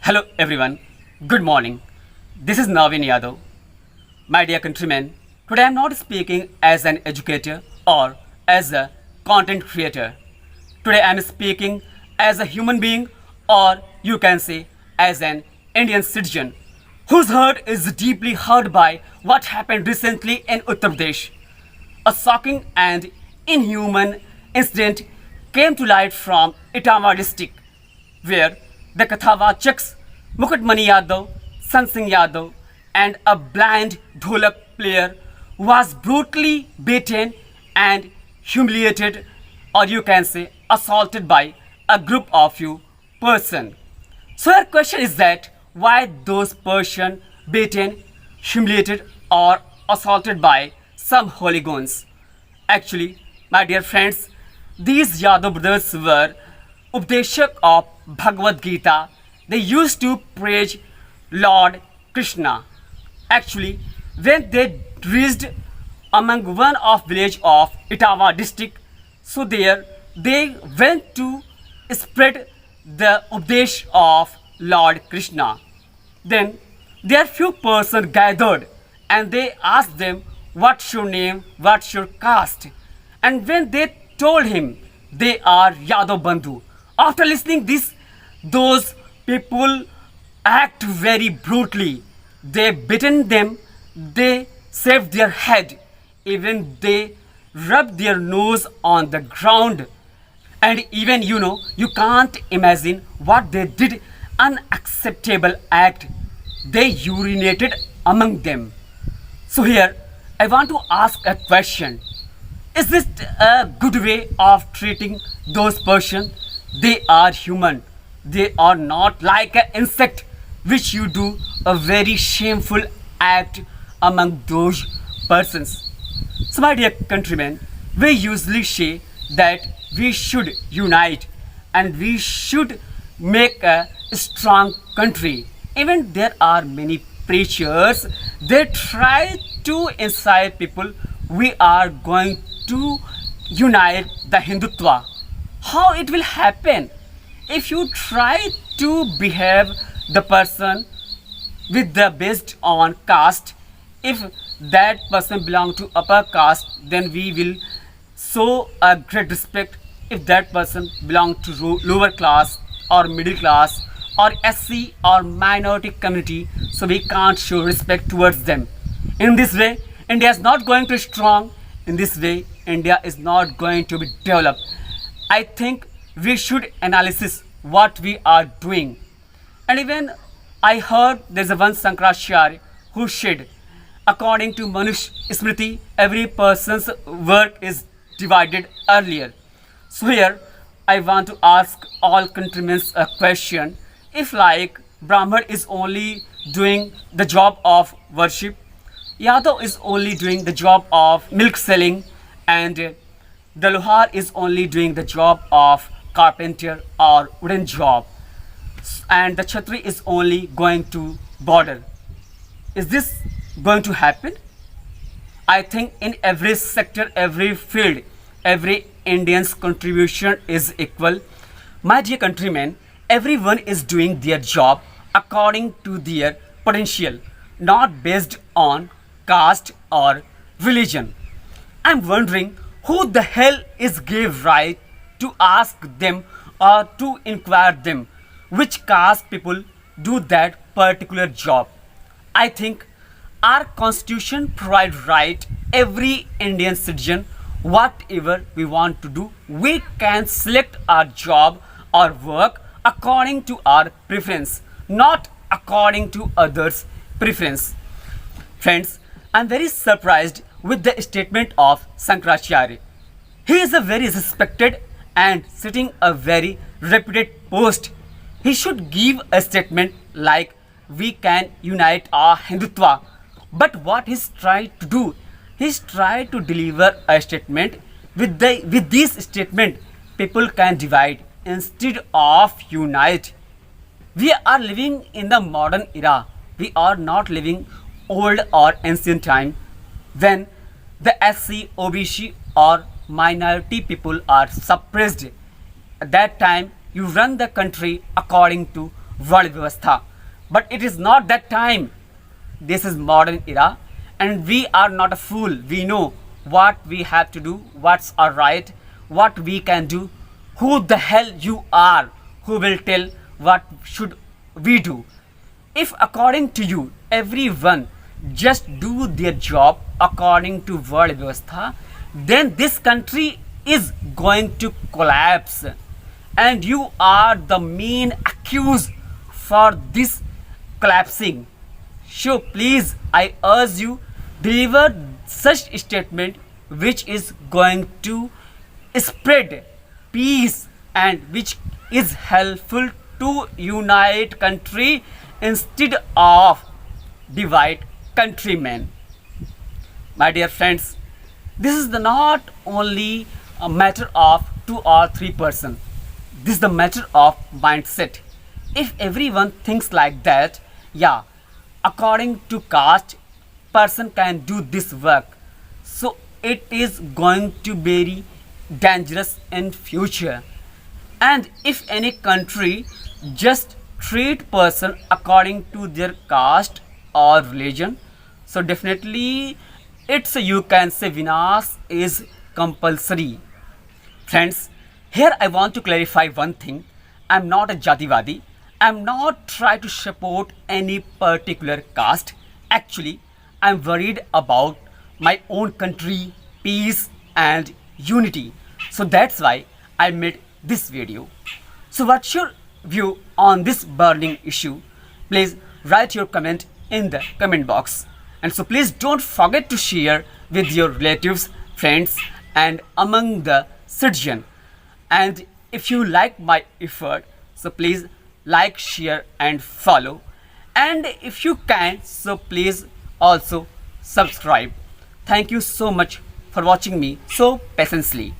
Hello everyone, good morning. This is Navin Yadav. My dear countrymen, today I am not speaking as an educator or as a content creator. Today I am speaking as a human being, or you can say as an Indian citizen whose heart is deeply hurt by what happened recently in Uttar Pradesh. A shocking and inhuman incident came to light from Etawah district, where the Kathawachaks Mukut Mani Yadav, San Singh Yadav, and a blind dholak player was brutally beaten and humiliated, or you can say assaulted by a group of few person. So your question is that why those person beaten, humiliated, or assaulted by some hooligans? Actually, my dear friends, these Yadav brothers were Updeshak of Bhagavad Gita. They used to praise Lord Krishna. Actually, when they reached among one of village of Etawah district, so there they went to spread the Updesh of Lord Krishna. Then there few persons gathered and they asked them, what's your name, what's your caste? And when they told him they are Yadav Bandhu, after listening this, those people act very brutally. They beaten them, they shaved their head, even they rubbed their nose on the ground. And even you can't imagine what they did, unacceptable act. They urinated among them. So here I want to ask a question. Is this a good way of treating those persons? They are human. They are not like an insect which you do a very shameful act among those persons. So my dear countrymen, we usually say that we should unite and we should make a strong country. Even there are many preachers, they try to incite people, we are going to unite the Hindutva. How it will happen? If you try to behave the person with the based on caste, if that person belong to upper caste, then we will show a great respect. If that person belong to lower class or middle class or SC or minority community, so we can't show respect towards them. In this way, India is not going to be strong. In this way, India is not going to be developed. I think we should analysis what we are doing. And even I heard there's a one Sankaracharya who said, according to Manush Smriti, every person's work is divided earlier. So here I want to ask all countrymen a question. If like Brahman is only doing the job of worship, Yadav is only doing the job of milk selling, and the Lohar is only doing the job of carpenter or wooden job, and the Chhatri is only going to border. Is this going to happen? I think in every sector, every field, every Indian's contribution is equal. My dear countrymen, everyone is doing their job according to their potential, not based on caste or religion. I'm wondering who the hell is gave right to ask them or to inquire them which caste people do that particular job. I think our constitution provides right every Indian citizen whatever we want to do, we can select our job or work according to our preference, not according to others' preference. Friends, I am very surprised with the statement of Sankaracharya. He is a very respected and sitting a very reputed post. He should give a statement like we can unite our Hindutva. But what he's trying to do, he's trying to deliver a statement with this statement people can divide instead of unite. We are living in the modern era. We are not living old or ancient time when the SC, OBC or minority people are suppressed. At that time, you run the country according to world vyavastha. But it is not that time. This is modern era, and we are not a fool. We know what we have to do, what's our right, what we can do. Who the hell you are? Who will tell what should we do? If according to you everyone just do their job according to world vyavastha, then this country is going to collapse, and you are the main accused for this collapsing. So please, I urge you, deliver such statement which is going to spread peace and which is helpful to unite country instead of divide countrymen. My dear friends, this is the not only a matter of 2 or 3 person. This is the matter of mindset. If everyone thinks like that, yeah, according to caste, person can do this work. So it is going to be very dangerous in future. And if any country just treat person according to their caste or religion, so definitely it's, you can say, vinash is compulsory. Friends, here I want to clarify one thing. I'm not a jativadi. I'm not trying to support any particular caste. Actually, I'm worried about my own country, peace and unity. So that's why I made this video. So what's your view on this burning issue? Please write your comment in the comment box. And so please don't forget to share with your relatives, friends and among the citizen. And if you like my effort, so please like, share and follow. And if you can, so please also subscribe. Thank you so much for watching me so patiently.